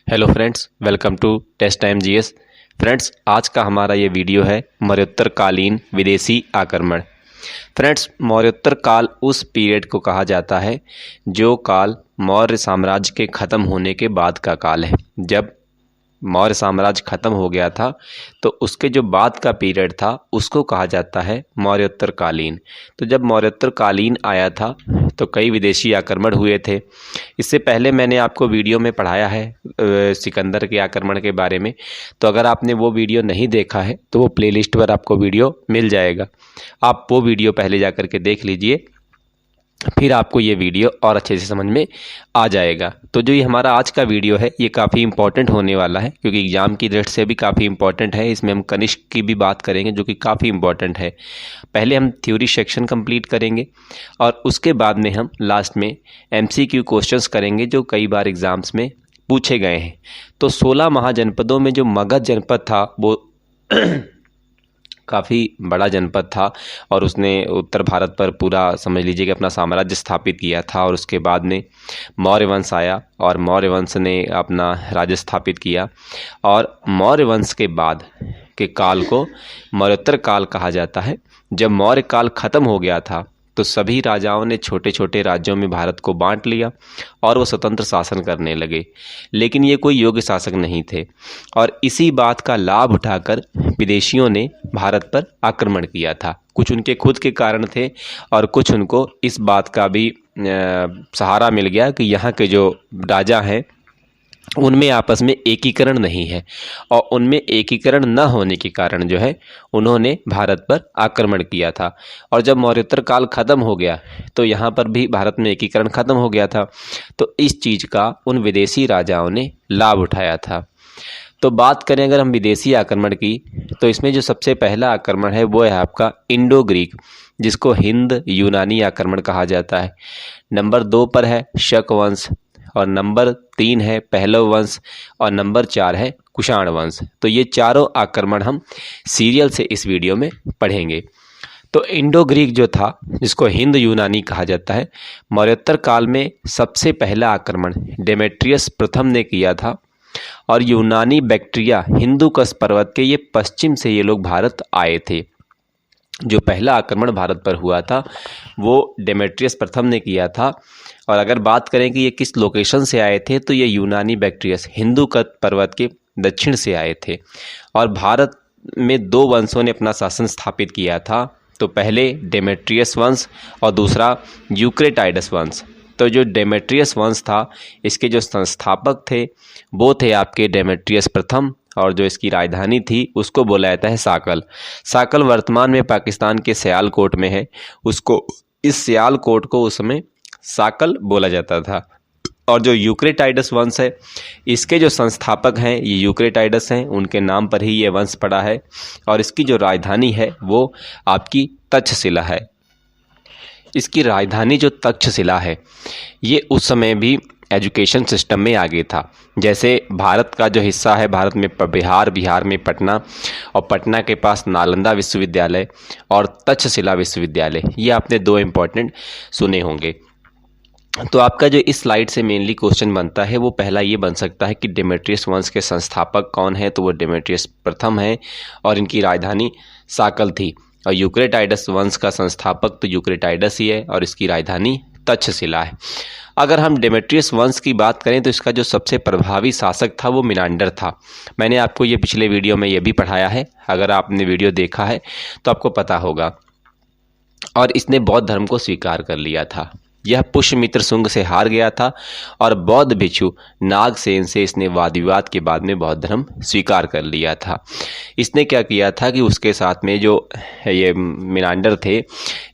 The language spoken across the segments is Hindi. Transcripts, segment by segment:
Hello friends, welcome to test time GS. Friends, आज का हमारा ये वीडियो है मौर्योत्तरकालीन विदेशी आक्रमण। फ्रेंड्स, मौर्योत्तर काल उस पीरियड को कहा जाता है जो काल मौर्य साम्राज्य के ख़त्म होने के बाद का काल है। जब मौर्य साम्राज्य ख़त्म हो गया था तो उसके जो बाद का पीरियड था उसको कहा जाता है मौर्योत्तरकालीन। तो जब मौर्योत्तरकालीन आया था तो कई विदेशी आक्रमण हुए थे। इससे पहले मैंने आपको वीडियो में पढ़ाया है सिकंदर के आक्रमण के बारे में। तो अगर आपने वो वीडियो नहीं देखा है तो वो प्लेलिस्ट पर आपको वीडियो मिल जाएगा। आप वो वीडियो पहले जा कर के देख लीजिए, फिर आपको ये वीडियो और अच्छे से समझ में आ जाएगा। तो जो ये हमारा आज का वीडियो है ये काफ़ी इंपॉर्टेंट होने वाला है, क्योंकि एग्ज़ाम की दृष्टि से भी काफ़ी इंपॉर्टेंट है। इसमें हम कनिष्क की भी बात करेंगे जो कि काफ़ी इंपॉर्टेंट है। पहले हम थ्योरी सेक्शन कंप्लीट करेंगे और उसके बाद में हम लास्ट में MCQ क्वेश्चंस करेंगे जो कई बार एग्ज़ाम्स में पूछे गए हैं। तो 16 महाजनपदों में जो मगध जनपद था वो काफ़ी बड़ा जनपद था और उसने उत्तर भारत पर पूरा समझ लीजिए कि अपना साम्राज्य स्थापित किया था। और उसके बाद में मौर्य वंश आया और मौर्य वंश ने अपना राज्य स्थापित किया। और मौर्य वंश के बाद के काल को मौर्योत्तर काल कहा जाता है। जब मौर्य काल ख़त्म हो गया था तो सभी राजाओं ने छोटे छोटे राज्यों में भारत को बांट लिया और वो स्वतंत्र शासन करने लगे, लेकिन ये कोई योग्य शासक नहीं थे। और इसी बात का लाभ उठाकर विदेशियों ने भारत पर आक्रमण किया था। कुछ उनके खुद के कारण थे और कुछ उनको इस बात का भी सहारा मिल गया कि यहाँ के जो राजा हैं उनमें आपस में एकीकरण नहीं है, और उनमें एकीकरण न होने के कारण जो है उन्होंने भारत पर आक्रमण किया था। और जब मौर्योत्तर काल ख़त्म हो गया तो यहाँ पर भी भारत में एकीकरण ख़त्म हो गया था। तो इस चीज़ का उन विदेशी राजाओं ने लाभ उठाया था। तो बात करें अगर हम विदेशी आक्रमण की, तो इसमें जो सबसे पहला आक्रमण है वो है आपका इंडो ग्रीक, जिसको हिंद यूनानी आक्रमण कहा जाता है। नंबर 2 पर है शक वंश, और नंबर 3 है पहलव वंश, और नंबर 4 है कुषाण वंश। तो ये चारों आक्रमण हम सीरियल से इस वीडियो में पढ़ेंगे। तो इंडो ग्रीक जो था, जिसको हिंद यूनानी कहा जाता है, मौर्योत्तर काल में सबसे पहला आक्रमण डेमेट्रियस प्रथम ने किया था। और यूनानी बैक्ट्रिया हिंदुकुश पर्वत के ये पश्चिम से ये लोग भारत आए थे। जो पहला आक्रमण भारत पर हुआ था वो डेमेट्रियस प्रथम ने किया था। और अगर बात करें कि ये किस लोकेशन से आए थे, तो ये यूनानी बैक्ट्रियस हिंदुकुश पर्वत के दक्षिण से आए थे। और भारत में 2 वंशों ने अपना शासन स्थापित किया था। तो पहले डेमेट्रियस वंश और दूसरा यूक्रेटाइडस वंश। तो जो डेमेट्रियस वंश था, इसके जो संस्थापक थे वो थे आपके डेमेट्रियस प्रथम, और जो इसकी राजधानी थी उसको बोला जाता है साकल। साकल वर्तमान में पाकिस्तान के सियालकोट में है। उसको इस सियालकोट को उस समय साकल बोला जाता था। और जो यूक्रेटाइडस वंश है, इसके जो संस्थापक हैं ये यूक्रेटाइडस हैं, उनके नाम पर ही ये वंश पड़ा है। और इसकी जो राजधानी है वो आपकी तक्षशिला है। इसकी राजधानी जो तक्षशिला है ये उस समय भी एजुकेशन सिस्टम में आगे था। जैसे भारत का जो हिस्सा है, भारत में बिहार में पटना, और पटना के पास नालंदा विश्वविद्यालय और तक्षशिला विश्वविद्यालय, ये आपने 2 इम्पॉर्टेंट सुने होंगे। तो आपका जो इस स्लाइड से मेनली क्वेश्चन बनता है वो पहला ये बन सकता है कि डेमेट्रियस वंश के संस्थापक कौन है, तो वो डेमेट्रियस प्रथम है और इनकी राजधानी साकल थी। और यूक्रेटाइडस वंश का संस्थापक तो यूक्रेटाइडस ही है और इसकी राजधानी तक्षशिला है। अगर हम डेमेट्रियस वंश की बात करें तो इसका जो सबसे प्रभावी शासक था वो मिनांडर था। मैंने आपको ये पिछले वीडियो में ये भी पढ़ाया है, अगर आपने वीडियो देखा है तो आपको पता होगा। और इसने बौद्ध धर्म को स्वीकार कर लिया था। यह पुष्यमित्र शुंग से हार गया था और बौद्ध भिक्षु नागसेन से इसने वाद विवाद के बाद में बौद्ध धर्म स्वीकार कर लिया था। इसने क्या किया था कि उसके साथ में जो ये मिनांडर थे,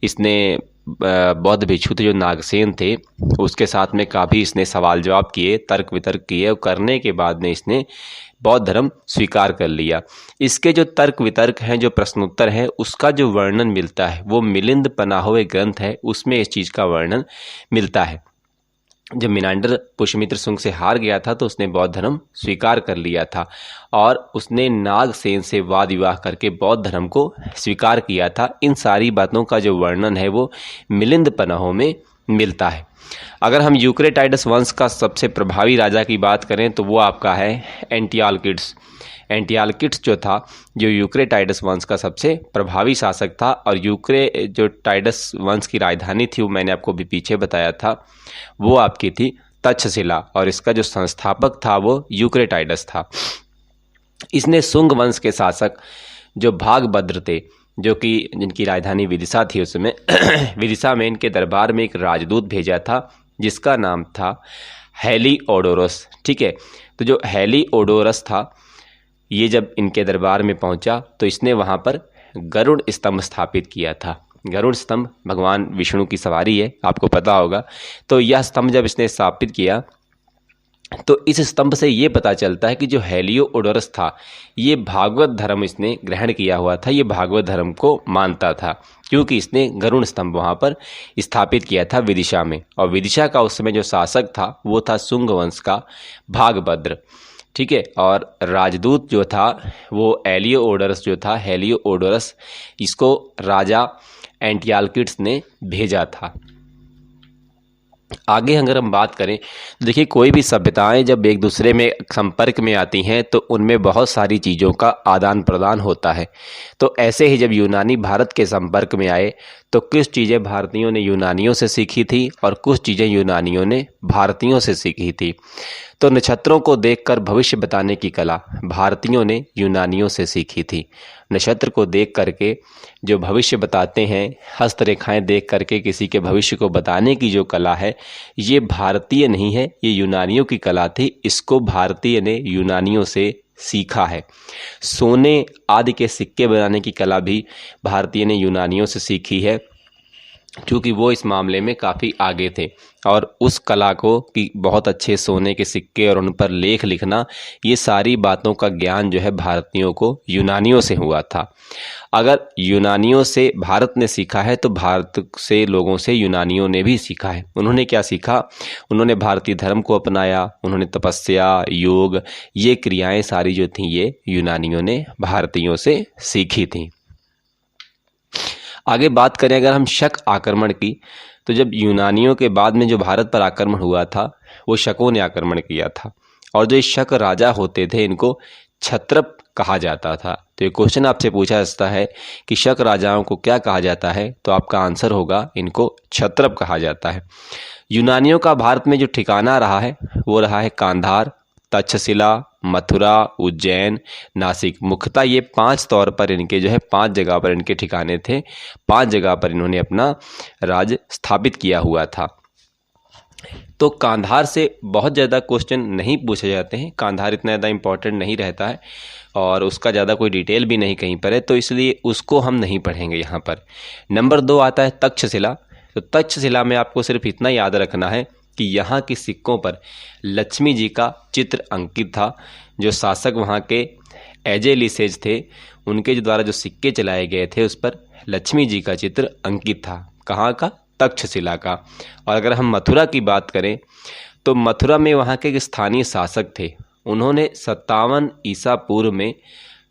इसने बौद्ध भिक्षु थे जो नागसेन थे, उसके साथ में काफ़ी इसने सवाल जवाब किए, तर्क वितर्क किए, और करने के बाद में इसने बौद्ध धर्म स्वीकार कर लिया। इसके जो तर्क वितर्क हैं, जो प्रश्नोत्तर हैं, उसका जो वर्णन मिलता है वो मिलिंद पनाहोए ग्रंथ है, उसमें इस चीज़ का वर्णन मिलता है। जब मिनांडर पुष्यमित्र शुंग से हार गया था तो उसने बौद्ध धर्म स्वीकार कर लिया था और उसने नागसेन से वाद विवाह करके बौद्ध धर्म को स्वीकार किया था। इन सारी बातों का जो वर्णन है वो मिलिंद पनाहों में मिलता है। अगर हम यूक्रेटाइडस वंश का सबसे प्रभावी राजा की बात करें तो वो आपका है एंटियालकिड्स। एंटियालकिड्स जो था, जो यूक्रेटाइडस वंश का सबसे प्रभावी शासक था, और यूक्रे जो टाइडस वंश की राजधानी थी वो मैंने आपको भी पीछे बताया था, वो आपकी थी तक्षशिला, और इसका जो संस्थापक था वो यूक्रेटाइडस था। इसने शुंग वंश के शासक जो भागभद्र थे, जो कि जिनकी राजधानी विदिशा थी उस समय विदिशा में इनके दरबार में एक राजदूत भेजा था जिसका नाम था हेलिओडोरस। ठीक है, तो जो हेलिओडोरस था, ये जब इनके दरबार में पहुंचा तो इसने वहां पर गरुड़ स्तंभ स्थापित किया था। गरुड़ स्तंभ भगवान विष्णु की सवारी है, आपको पता होगा। तो यह स्तंभ जब इसने स्थापित किया तो इस स्तंभ से ये पता चलता है कि जो हेलिओडोरस था, ये भागवत धर्म इसने ग्रहण किया हुआ था, ये भागवत धर्म को मानता था, क्योंकि इसने गरुड़ स्तंभ वहाँ पर स्थापित किया था विदिशा में। और विदिशा का उस समय जो शासक था वो था शुंग वंश का भागभद्र। ठीक है, और राजदूत जो था वो हेलिओडोरस जो था, हेलिओडोरस, इसको राजा एंटियालकिड्स ने भेजा था। आगे अगर हम बात करें तो देखिए, कोई भी सभ्यताएं जब एक दूसरे में संपर्क में आती हैं तो उनमें बहुत सारी चीज़ों का आदान प्रदान होता है। तो ऐसे ही जब यूनानी भारत के संपर्क में आए तो कुछ चीज़ें भारतीयों ने यूनानियों से सीखी थी और कुछ चीज़ें यूनानियों ने भारतीयों से सीखी थी। तो नक्षत्रों को देखकर भविष्य बताने की कला भारतीयों ने यूनानियों से सीखी थी। नक्षत्र को देख करके जो भविष्य बताते हैं, हस्तरेखाएं देख करके किसी के भविष्य को बताने की जो कला है, ये भारतीय नहीं है, ये यूनानियों की कला थी। इसको भारतीय ने यूनानियों से सीखा है। सोने आदि के सिक्के बनाने की कला भी भारतीय ने यूनानियों से सीखी है, क्योंकि वो इस मामले में काफ़ी आगे थे। और उस कला को कि बहुत अच्छे सोने के सिक्के और उन पर लेख लिखना, ये सारी बातों का ज्ञान जो है भारतीयों को यूनानियों से हुआ था। अगर यूनानियों से भारत ने सीखा है तो भारत से लोगों से यूनानियों ने भी सीखा है। उन्होंने क्या सीखा? उन्होंने भारतीय धर्म को अपनाया, उन्होंने तपस्या, योग, ये क्रियाएं सारी जो थीं ये यूनानियों ने भारतीयों से सीखी थी। आगे बात करें अगर हम शक आक्रमण की, तो जब यूनानियों के बाद में जो भारत पर आक्रमण हुआ था वो शकों ने आक्रमण किया था, और जो शक राजा होते थे इनको क्षत्रप कहा जाता था। तो ये क्वेश्चन आपसे पूछा जाता है कि शक राजाओं को क्या कहा जाता है, तो आपका आंसर होगा इनको क्षत्रप कहा जाता है। यूनानियों का भारत में जो ठिकाना रहा है वो रहा है कांधार, तक्षशिला, मथुरा, उज्जैन, नासिक। मुख्यतः ये 5 तौर पर इनके जो है 5 जगह पर इनके ठिकाने थे। 5 जगह पर इन्होंने अपना राज स्थापित किया हुआ था। तो कांधार से बहुत ज़्यादा क्वेश्चन नहीं पूछे जाते हैं, कांधार इतना ज़्यादा इम्पोर्टेंट नहीं रहता है और उसका ज़्यादा कोई डिटेल भी नहीं कहीं पर है, तो इसलिए उसको हम नहीं पढ़ेंगे यहाँ पर। नंबर 2 आता है तक्षशिला। तो तक्षशिला में आपको सिर्फ इतना याद रखना है कि यहाँ के सिक्कों पर लक्ष्मी जी का चित्र अंकित था। जो शासक वहाँ के एजेलिसेज थे, उनके द्वारा जो सिक्के चलाए गए थे उस पर लक्ष्मी जी का चित्र अंकित था। कहाँ का? तक्षशिला का। और अगर हम मथुरा की बात करें तो मथुरा में वहाँ के स्थानीय शासक थे, उन्होंने 57 ईसा पूर्व में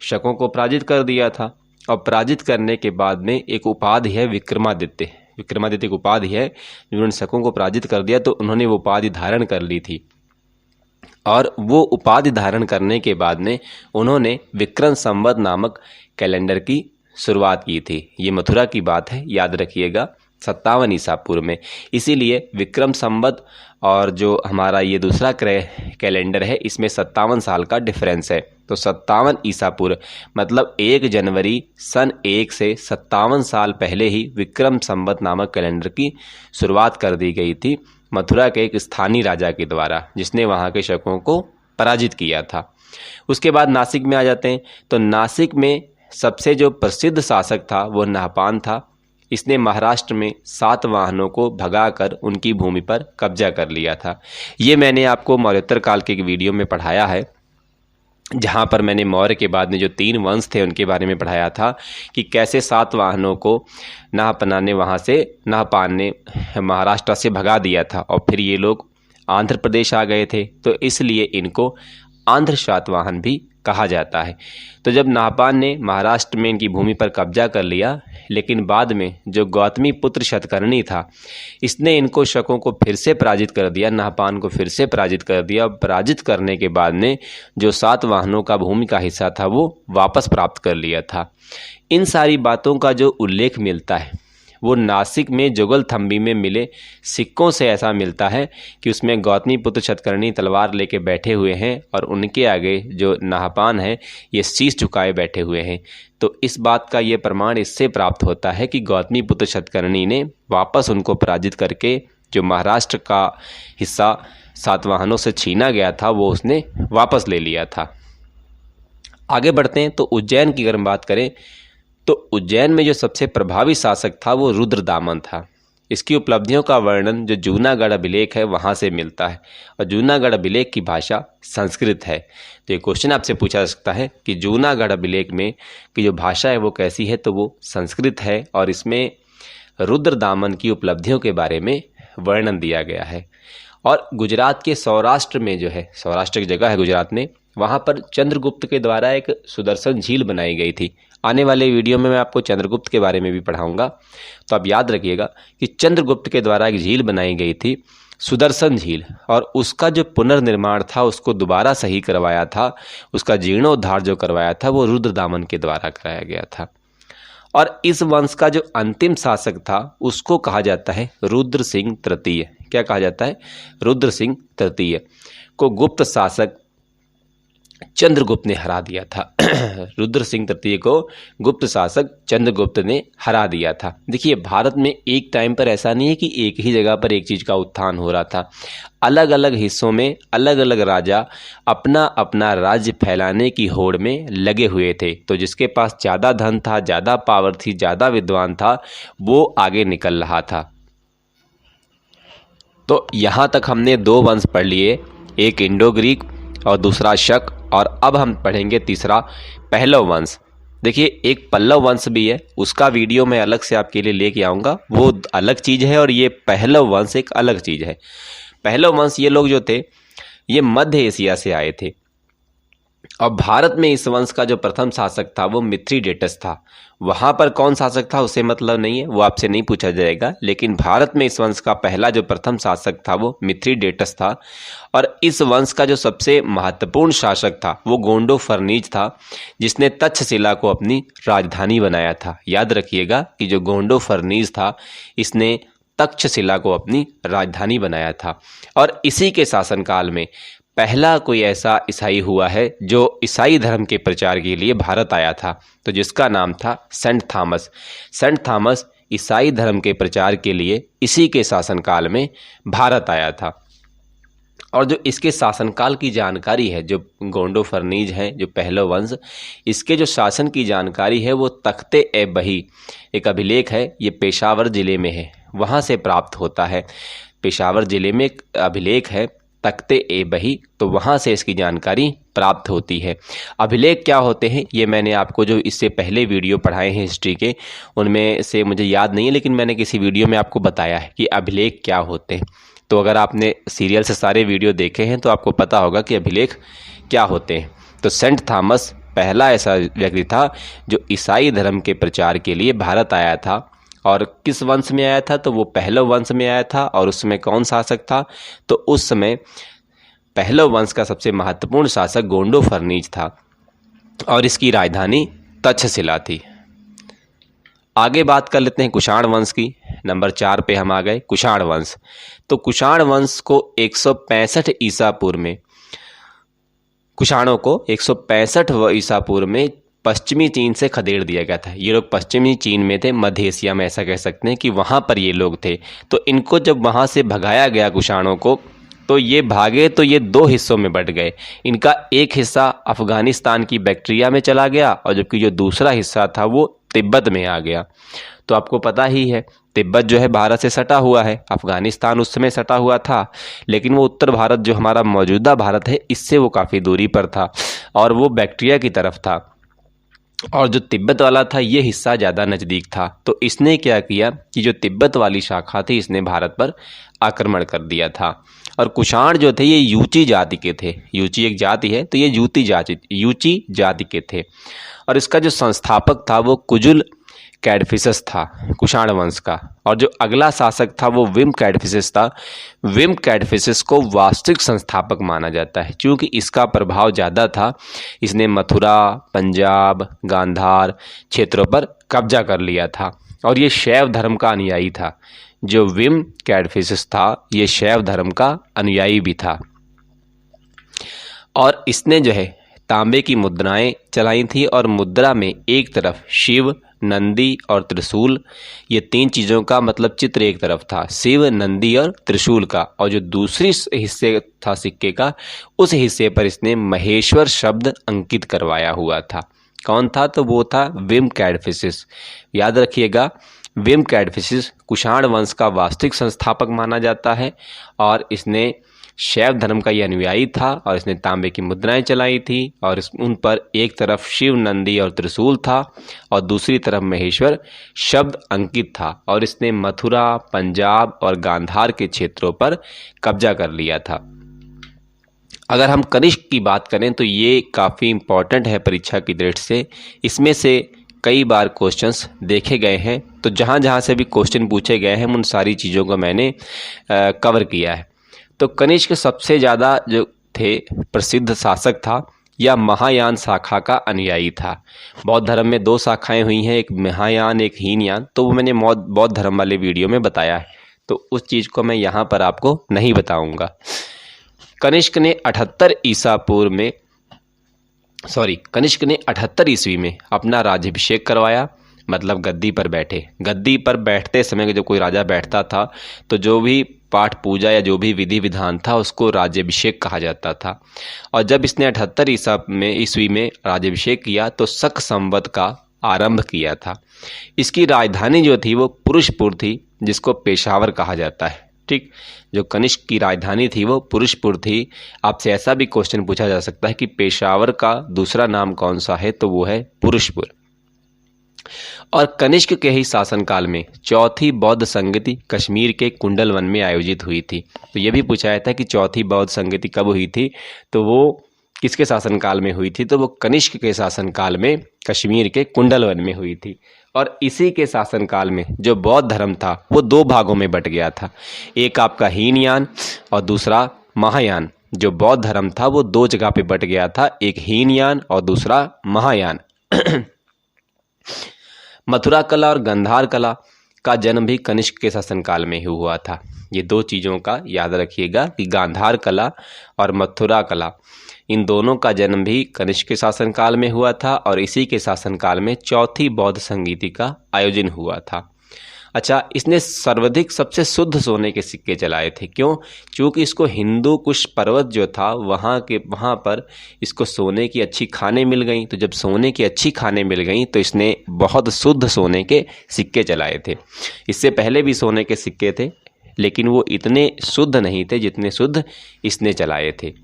शकों को पराजित कर दिया था। और पराजित करने के बाद में एक उपाधि है विक्रमादित्य। विक्रमादित्य की उपाधि है, जिन्होंने शकों को पराजित कर दिया तो उन्होंने वो उपाधि धारण कर ली थी। और वो उपाधि धारण करने के बाद में उन्होंने विक्रम संवत नामक कैलेंडर की शुरुआत की थी। ये मथुरा की बात है, याद रखिएगा, 57 ईसा पूर्व में। इसीलिए विक्रम संवत और जो हमारा ये दूसरा कैलेंडर है इसमें 57 साल का डिफरेंस है। तो 57 ईसा पूर्व मतलब 1 जनवरी सन 1 से 57 साल पहले ही विक्रम संवत नामक कैलेंडर की शुरुआत कर दी गई थी मथुरा के एक स्थानीय राजा के द्वारा, जिसने वहाँ के शकों को पराजित किया था। उसके बाद नासिक में आ जाते हैं। तो नासिक में सबसे जो प्रसिद्ध शासक था वो नहपान था। इसने महाराष्ट्र में सातवाहनों को भगाकर उनकी भूमि पर कब्जा कर लिया था। ये मैंने आपको मौर्योत्तर काल के एक वीडियो में पढ़ाया है, जहाँ पर मैंने मौर्य के बाद में जो 3 वंश थे उनके बारे में पढ़ाया था कि कैसे सातवाहनों को नहपान ने वहाँ से नहपान ने महाराष्ट्र से भगा दिया था और फिर ये लोग आंध्र प्रदेश आ गए थे। तो इसलिए इनको आंध्र सातवाहन भी कहा जाता है। तो जब नाहपान ने महाराष्ट्र में इनकी भूमि पर कब्जा कर लिया, लेकिन बाद में जो गौतमीपुत्र शतकर्णी था, इसने इनको शकों को फिर से पराजित कर दिया, नाहपान को फिर से पराजित कर दिया। पराजित करने के बाद में जो सातवाहनों का भूमि का हिस्सा था वो वापस प्राप्त कर लिया था। इन सारी बातों का जो उल्लेख मिलता है वो नासिक में जुगलथंबी में मिले सिक्कों से ऐसा मिलता है कि उसमें गौतमीपुत्र शतकर्णी तलवार लेके बैठे हुए हैं और उनके आगे जो नाहपान है ये शीश झुकाए बैठे हुए हैं। तो इस बात का ये प्रमाण इससे प्राप्त होता है कि गौतमीपुत्र शतकर्णी ने वापस उनको पराजित करके जो महाराष्ट्र का हिस्सा सातवाहनों से छीना गया था वो उसने वापस ले लिया था। आगे बढ़ते हैं तो उज्जैन की अगर हम बात करें तो उज्जैन में जो सबसे प्रभावी शासक था वो रुद्रदामन था। इसकी उपलब्धियों का वर्णन जो जूनागढ़ अभिलेख है वहाँ से मिलता है और जूनागढ़ अभिलेख की भाषा संस्कृत है। तो ये क्वेश्चन आपसे पूछा जा सकता है कि जूनागढ़ अभिलेख में की जो भाषा है वो कैसी है, तो वो संस्कृत है और इसमें रुद्रदामन की उपलब्धियों के बारे में वर्णन दिया गया है। और गुजरात के सौराष्ट्र में जो है, सौराष्ट्र की जगह है गुजरात में, वहाँ पर चंद्रगुप्त के द्वारा एक सुदर्शन झील बनाई गई थी। आने वाले वीडियो में मैं आपको चंद्रगुप्त के बारे में भी पढ़ाऊंगा, तो आप याद रखिएगा कि चंद्रगुप्त के द्वारा एक झील बनाई गई थी, सुदर्शन झील, और उसका जो पुनर्निर्माण था, उसको दोबारा सही करवाया था, उसका जीर्णोद्धार जो करवाया था वो रुद्रदामन के द्वारा कराया गया था। और इस वंश का जो अंतिम शासक था उसको कहा जाता है रुद्र सिंह तृतीय। क्या कहा जाता है? रुद्र सिंह तृतीय को गुप्त शासक चंद्रगुप्त ने हरा दिया था। रुद्र सिंह तृतीय को गुप्त शासक चंद्रगुप्त ने हरा दिया था। देखिए, भारत में एक टाइम पर ऐसा नहीं है कि एक ही जगह पर एक चीज़ का उत्थान हो रहा था। अलग अलग हिस्सों में अलग अलग राजा अपना अपना राज्य फैलाने की होड़ में लगे हुए थे। तो जिसके पास ज़्यादा धन था, ज़्यादा पावर थी, ज़्यादा विद्वान था, वो आगे निकल रहा था। तो यहाँ तक हमने दो वंश पढ़ लिए, एक इंडो ग्रीक और दूसरा शक, और अब हम पढ़ेंगे तीसरा पहलव वंश। देखिए, एक पल्लव वंश भी है, उसका वीडियो मैं अलग से आपके लिए लेके आऊँगा, वो अलग चीज़ है, और ये पहलव वंश एक अलग चीज़ है। पहलव वंश ये लोग जो थे ये मध्य एशिया से आए थे, और भारत में इस वंश का जो प्रथम शासक था वो मिथ्रिडेटस था। वहाँ पर कौन शासक था उसे मतलब नहीं है, वो आपसे नहीं पूछा जाएगा, लेकिन भारत में इस वंश का पहला जो प्रथम शासक था वो मिथ्रिडेटस था। और इस वंश का जो सबसे महत्वपूर्ण शासक था वो गोंडोफर्नीज था, जिसने तक्षशिला को अपनी राजधानी बनाया था। याद रखिएगा कि जो गोंडोफर्नीज था इसने तक्षशिला को अपनी राजधानी बनाया था। और इसी के शासनकाल में पहला कोई ऐसा ईसाई हुआ है जो ईसाई धर्म के प्रचार के लिए भारत आया था, तो जिसका नाम था सेंट थॉमस। सेंट थॉमस ईसाई धर्म के प्रचार के लिए इसी के शासनकाल में भारत आया था। और जो इसके शासनकाल की जानकारी है, जो गोंडोफर्नीज हैं, जो पहलव वंश, इसके जो शासन की जानकारी है वो तख्त-ए-बही एक अभिलेख है, ये पेशावर ज़िले में है, वहाँ से प्राप्त होता है। पेशावर ज़िले में एक अभिलेख है तख्त-ए-बही, तो वहाँ से इसकी जानकारी प्राप्त होती है। अभिलेख क्या होते हैं ये मैंने आपको जो इससे पहले वीडियो पढ़ाए हैं हिस्ट्री के, उनमें से मुझे याद नहीं है, लेकिन मैंने किसी वीडियो में आपको बताया है कि अभिलेख क्या होते हैं। तो अगर आपने सीरियल से सारे वीडियो देखे हैं तो आपको पता होगा कि अभिलेख क्या होते हैं। तो सेंट थॉमस पहला ऐसा व्यक्ति था जो ईसाई धर्म के प्रचार के लिए भारत आया था। और किस वंश में आया था? तो वो पहलव वंश में आया था। और उस समय कौन शासक था? तो उस समय पहलव वंश का सबसे महत्वपूर्ण शासक गोंडोफर्नीज था और इसकी राजधानी तक्षशिला थी। आगे बात कर लेते हैं कुषाण वंश की। नंबर 4 पे हम आ गए, कुषाण वंश। तो कुषाण वंश को 165 ईसा पूर्व में, कुषाणों को 165 ईसा पूर्व में पश्चिमी चीन से खदेड़ दिया गया था। ये लोग पश्चिमी चीन में थे, मध्य एशिया में ऐसा कह सकते हैं कि वहाँ पर ये लोग थे। तो इनको जब वहाँ से भगाया गया कुषाणों को, तो ये भागे तो ये दो हिस्सों में बंट गए। इनका एक हिस्सा अफगानिस्तान की बैक्ट्रिया में चला गया और जबकि जो दूसरा हिस्सा था वो तिब्बत में आ गया। तो आपको पता ही है तिब्बत जो है भारत से सटा हुआ है, अफगानिस्तान उस समय सटा हुआ था, लेकिन वो उत्तर भारत जो हमारा मौजूदा भारत है इससे वो काफ़ी दूरी पर था और वो बैक्ट्रिया की तरफ था। और जो तिब्बत वाला था ये हिस्सा ज़्यादा नज़दीक था। तो इसने क्या किया कि जो तिब्बत वाली शाखा थी इसने भारत पर आक्रमण कर दिया था और कुषाण जो थे ये यूची जाति के थे। यूची एक जाति है, तो ये यूची जाति के थे। और इसका जो संस्थापक था वो कुजुल कैडफिसस था, कुषाण वंश का। और जो अगला शासक था वो विम कैडफिसस था। विम कैडफिसस को वास्तविक संस्थापक माना जाता है, क्योंकि इसका प्रभाव ज़्यादा था। इसने मथुरा, पंजाब, गांधार क्षेत्रों पर कब्जा कर लिया था और ये शैव धर्म का अनुयायी था। जो विम कैडफिसस था ये शैव धर्म का अनुयायी भी था। और इसने जो है तांबे की मुद्राएं चलाई थी और मुद्रा में एक तरफ शिव, नंदी और त्रिशूल, ये तीन चीज़ों का मतलब चित्र एक तरफ था, शिव, नंदी और त्रिशूल का। और जो दूसरी हिस्से था सिक्के का, उस हिस्से पर इसने महेश्वर शब्द अंकित करवाया हुआ था। कौन था? तो वो था विम कैडफिसस। याद रखिएगा, विम कैडफिसस कुषाण वंश का वास्तविक संस्थापक माना जाता है और इसने शैव धर्म का ये अनुयायी था और इसने तांबे की मुद्राएं चलाई थी और उन पर एक तरफ शिव, नंदी और त्रिशूल था और दूसरी तरफ महेश्वर शब्द अंकित था। और इसने मथुरा, पंजाब और गांधार के क्षेत्रों पर कब्जा कर लिया था। अगर हम कनिष्क की बात करें तो ये काफ़ी इम्पॉर्टेंट है परीक्षा की दृष्टि से। इसमें से कई बार क्वेश्चंस देखे गए हैं, तो जहाँ जहाँ से भी क्वेश्चन पूछे गए हैं उन सारी चीज़ों को मैंने कवर किया है। तो कनिष्क सबसे ज़्यादा जो थे प्रसिद्ध शासक था या महायान शाखा का अनुयायी था। बौद्ध धर्म में दो शाखाएं हुई हैं, एक महायान एक हीनयान, तो वो मैंने बौद्ध धर्म वाले वीडियो में बताया है, तो उस चीज़ को मैं यहाँ पर आपको नहीं बताऊँगा। कनिष्क ने 78 ईस्वी में अपना राज्याभिषेक करवाया, मतलब गद्दी पर बैठे। गद्दी पर बैठते समय जब कोई राजा बैठता था तो जो भी पाठ पूजा या जो भी विधि विधान था उसको राज्याभिषेक कहा जाता था। और जब इसने 78 ईस्वी में राज्याभिषेक किया तो शक संवत का आरंभ किया था। इसकी राजधानी जो थी वो पुरुषपुर थी, जिसको पेशावर कहा जाता है। ठीक, जो कनिष्क की राजधानी थी वो पुरुषपुर थी। आपसे ऐसा भी क्वेश्चन पूछा जा सकता है कि पेशावर का दूसरा नाम कौन सा है, तो वो है पुरुषपुर। और कनिष्क के ही शासनकाल में चौथी बौद्ध संगति कश्मीर के कुंडल वन में आयोजित हुई थी। तो ये भी पूछा जाता है कि चौथी बौद्ध संगति कब हुई थी, तो वो किसके शासनकाल में हुई थी, तो वो कनिष्क के शासनकाल में कश्मीर के कुंडल वन में हुई थी। और इसी के शासनकाल में जो बौद्ध धर्म था वो दो भागों में बट गया था, एक आपका हीनयान और दूसरा महायान। जो बौद्ध धर्म था वो दो जगह पे बट गया था, एक हीनयान और दूसरा महायान। मथुरा कला और गांधार कला का जन्म भी कनिष्क के शासनकाल में ही हुआ था। ये दो चीज़ों का याद रखिएगा कि गांधार कला और मथुरा कला, इन दोनों का जन्म भी कनिष्क के शासनकाल में हुआ था और इसी के शासनकाल में चौथी बौद्ध संगीति का आयोजन हुआ था। अच्छा, इसने सर्वाधिक सबसे शुद्ध सोने के सिक्के चलाए थे। क्यों? क्योंकि इसको हिंदू कुश पर्वत जो था वहाँ पर इसको सोने की अच्छी खानें मिल गई। तो जब सोने की अच्छी खानें मिल गई तो इसने बहुत शुद्ध सोने के सिक्के चलाए थे। इससे पहले भी सोने के सिक्के थे, लेकिन वो इतने शुद्ध नहीं थे जितने शुद्ध इसने चलाए थे।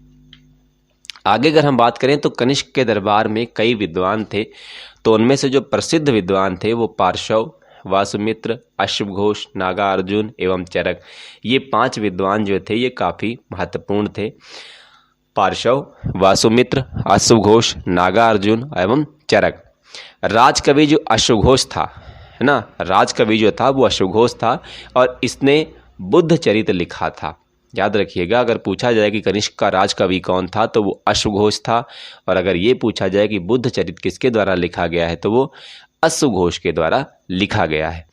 आगे अगर हम बात करें तो कनिष्क के दरबार में कई विद्वान थे, तो उनमें से जो प्रसिद्ध विद्वान थे वो पार्श्व, वासुमित्र, अश्वघोष, नागार्जुन एवं चरक। ये 5 विद्वान जो थे ये काफ़ी महत्वपूर्ण थे। पार्श्व, वासुमित्र, अश्वघोष, नागार्जुन एवं चरक। राजकवि जो अश्वघोष था, है ना, राजकवि जो था वो अश्वघोष था और इसने बुद्ध चरित्र लिखा था। याद रखिएगा, अगर पूछा जाए कि कनिष्क का राजकवि कौन था तो वो अश्वघोष था, और अगर ये पूछा जाए कि बुद्ध चरित्र किसके द्वारा लिखा गया है तो वो अश्वघोष के द्वारा लिखा गया है।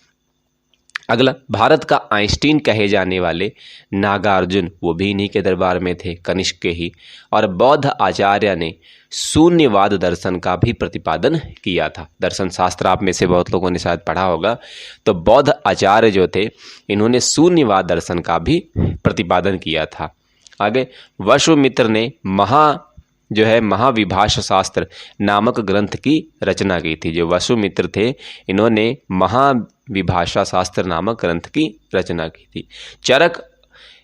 अगला, भारत का आइंस्टीन कहे जाने वाले नागार्जुन, वो भी इन्हीं के दरबार में थे, कनिष्क के ही। और बौद्ध आचार्य ने शून्यवाद दर्शन का भी प्रतिपादन किया था। दर्शन शास्त्र आप में से बहुत लोगों ने शायद पढ़ा होगा। तो बौद्ध आचार्य जो थे इन्होंने शून्यवाद दर्शन का भी प्रतिपादन किया था। आगे, वसुमित्र ने महाविभाष शास्त्र नामक ग्रंथ की रचना की थी। जो वसुमित्र थे इन्होंने महाविभाषा शास्त्र नामक ग्रंथ की रचना की थी। चरक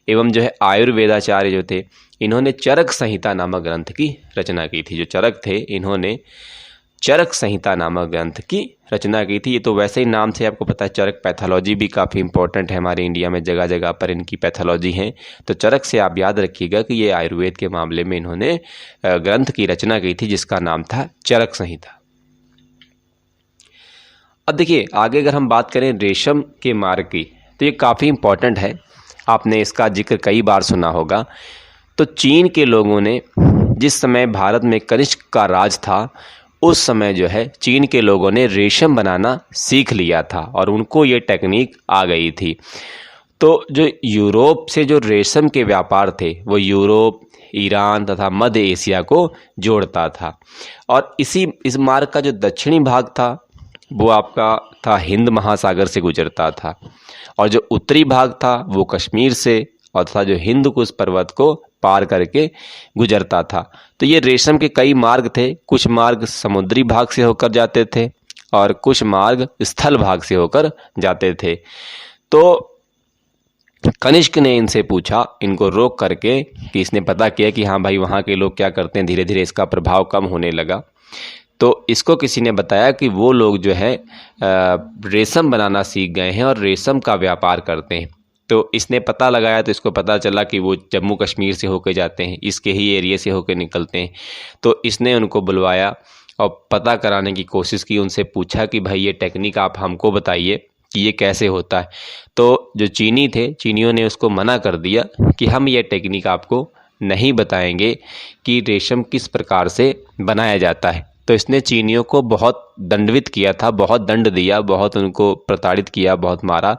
एवं जो है आयुर्वेदाचार्य जो थे इन्होंने चरक संहिता नामक ग्रंथ की रचना की थी। जो चरक थे इन्होंने चरक संहिता नामक ग्रंथ की रचना की थी। ये तो वैसे ही नाम से आपको पता है, चरक पैथोलॉजी भी काफ़ी इंपॉर्टेंट है हमारे इंडिया में, जगह जगह पर इनकी पैथोलॉजी हैं। तो चरक से आप याद रखिएगा कि ये आयुर्वेद के मामले में इन्होंने ग्रंथ की रचना की थी जिसका नाम था चरक संहिता। अब देखिए आगे अगर हम बात करें रेशम के मार्ग की, तो ये काफ़ी इंपॉर्टेंट है, आपने इसका जिक्र कई बार सुना होगा। तो चीन के लोगों ने जिस समय भारत में कनिष्क का राज था, उस समय जो है चीन के लोगों ने रेशम बनाना सीख लिया था और उनको ये टेक्निक आ गई थी। तो जो यूरोप से जो रेशम के व्यापार थे वो यूरोप, ईरान तथा मध्य एशिया को जोड़ता था। और इस मार्ग का जो दक्षिणी भाग था वो आपका था हिंद महासागर से गुजरता था, और जो उत्तरी भाग था वो कश्मीर से और तथा जो हिंद कुश पर्वत को पार करके गुजरता था। तो ये रेशम के कई मार्ग थे, कुछ मार्ग समुद्री भाग से होकर जाते थे और कुछ मार्ग स्थल भाग से होकर जाते थे। तो कनिष्क ने इनसे पूछा, इनको रोक करके, कि इसने पता किया कि हाँ भाई वहाँ के लोग क्या करते हैं, धीरे धीरे इसका प्रभाव कम होने लगा। तो इसको किसी ने बताया कि वो लोग जो है रेशम बनाना सीख गए हैं और रेशम का व्यापार करते हैं। तो इसने पता लगाया, तो इसको पता चला कि वो जम्मू कश्मीर से होकर जाते हैं, इसके ही एरिया से होकर निकलते हैं। तो इसने उनको बुलवाया और पता कराने की कोशिश की, उनसे पूछा कि भाई ये टेक्निक आप हमको बताइए कि ये कैसे होता है। तो जो चीनी थे, चीनियों ने उसको मना कर दिया कि हम ये टेक्निक आपको नहीं बताएंगे कि रेशम किस प्रकार से बनाया जाता है। तो इसने चीनियों को बहुत दंडवित किया था, बहुत दंड दिया, बहुत उनको प्रताड़ित किया, बहुत मारा,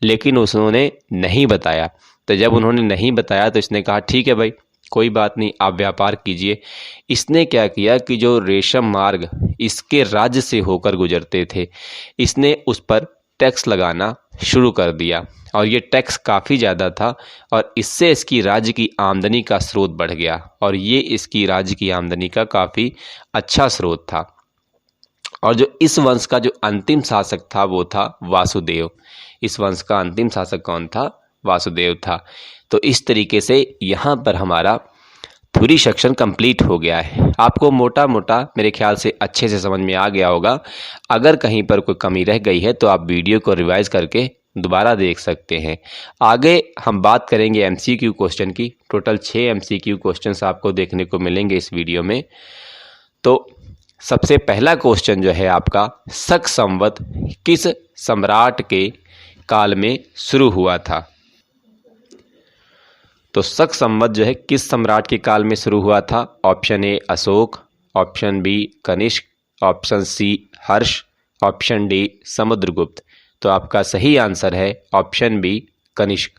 लेकिन उसने नहीं बताया। तो जब उन्होंने नहीं बताया तो इसने कहा ठीक है भाई कोई बात नहीं, आप व्यापार कीजिए। इसने क्या किया कि जो रेशम मार्ग इसके राज्य से होकर गुजरते थे, इसने उस पर टैक्स लगाना शुरू कर दिया, और ये टैक्स काफ़ी ज़्यादा था और इससे इसकी राज्य की आमदनी का स्रोत बढ़ गया, और ये इसकी राज्य की आमदनी का काफ़ी अच्छा स्रोत था। और जो इस वंश का जो अंतिम शासक था वो था वासुदेव। इस वंश का अंतिम शासक कौन था? वासुदेव था। तो इस तरीके से यहाँ पर हमारा थ्योरी सेक्शन कंप्लीट हो गया है। आपको मोटा मोटा मेरे ख्याल से अच्छे से समझ में आ गया होगा। अगर कहीं पर कोई कमी रह गई है तो आप वीडियो को रिवाइज करके दोबारा देख सकते हैं। आगे हम बात करेंगे एमसीक्यू क्वेश्चन की। टोटल 6 एमसीक्यू क्वेश्चंस आपको देखने को मिलेंगे इस वीडियो में। तो सबसे पहला क्वेश्चन जो है आपका, शक संवत किस सम्राट के काल में शुरू हुआ था? तो शक संवत जो है किस सम्राट के काल में शुरू हुआ था? Option A Ashoka, option B Kanishka, option C Harsha, option D Samudragupta. तो आपका सही आंसर है option B Kanishka.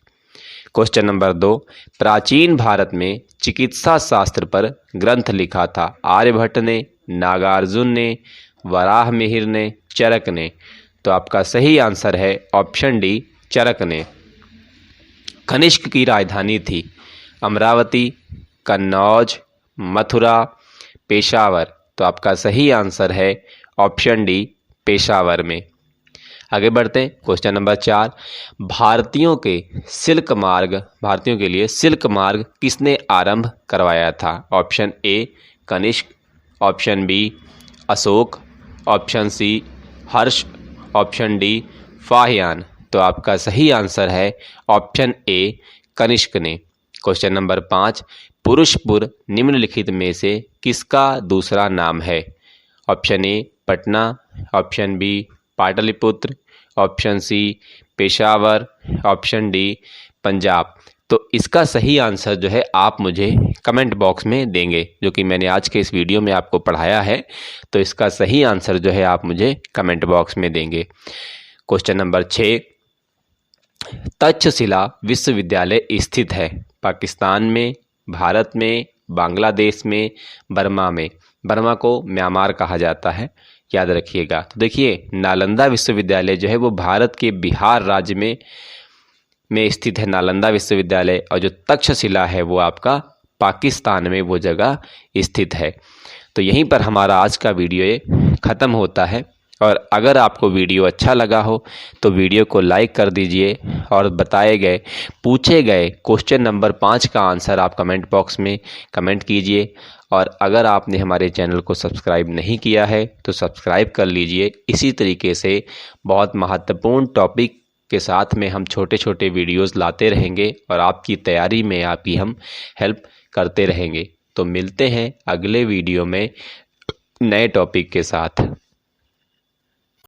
Question number 2, प्राचीन भारत में चिकित्सा शास्त्र पर ग्रंथ लिखा था आर्यभट्ट ने, नागार्जुन ने, वराहमिहिर ने, चरक ने। तो आपका सही आंसर है ऑप्शन डी चरक ने। कनिष्क की राजधानी थी अमरावती, कन्नौज, मथुरा, पेशावर। तो आपका सही आंसर है ऑप्शन डी पेशावर में। आगे बढ़ते हैं। क्वेश्चन नंबर 4, भारतीयों के लिए सिल्क मार्ग किसने आरंभ करवाया था? Option A Kanishka, option B Ashoka, option C Harsha, option D Fahien. तो आपका सही आंसर है ऑप्शन ए कनिष्क ने। क्वेश्चन नंबर 5, पुरुषपुर निम्नलिखित में से किसका दूसरा नाम है? Option A Patna, option B Pataliputra, option C Peshawar, option D Punjab. तो इसका सही आंसर जो है आप मुझे कमेंट बॉक्स में देंगे, जो कि मैंने आज के इस वीडियो में आपको पढ़ाया है। तो इसका सही आंसर जो है आप मुझे कमेंट बॉक्स में देंगे। क्वेश्चन नंबर 6, तक्षशिला विश्वविद्यालय स्थित है पाकिस्तान में, भारत में, बांग्लादेश में, बर्मा में। बर्मा को म्यांमार कहा जाता है, याद रखिएगा। तो देखिए नालंदा विश्वविद्यालय जो है वो भारत के बिहार राज्य में स्थित है नालंदा विश्वविद्यालय, और जो तक्षशिला है वो आपका पाकिस्तान में वो जगह स्थित है। तो यहीं पर हमारा आज का वीडियो ख़त्म होता है। और अगर आपको वीडियो अच्छा लगा हो तो वीडियो को लाइक कर दीजिए और पूछे गए क्वेश्चन नंबर 5 का आंसर आप कमेंट बॉक्स में कमेंट कीजिए। और अगर आपने हमारे चैनल को सब्सक्राइब नहीं किया है तो सब्सक्राइब कर लीजिए। इसी तरीके से बहुत महत्वपूर्ण टॉपिक के साथ में हम छोटे छोटे वीडियोस लाते रहेंगे और आपकी तैयारी में आपकी हम हेल्प करते रहेंगे। तो मिलते हैं अगले वीडियो में नए टॉपिक के साथ।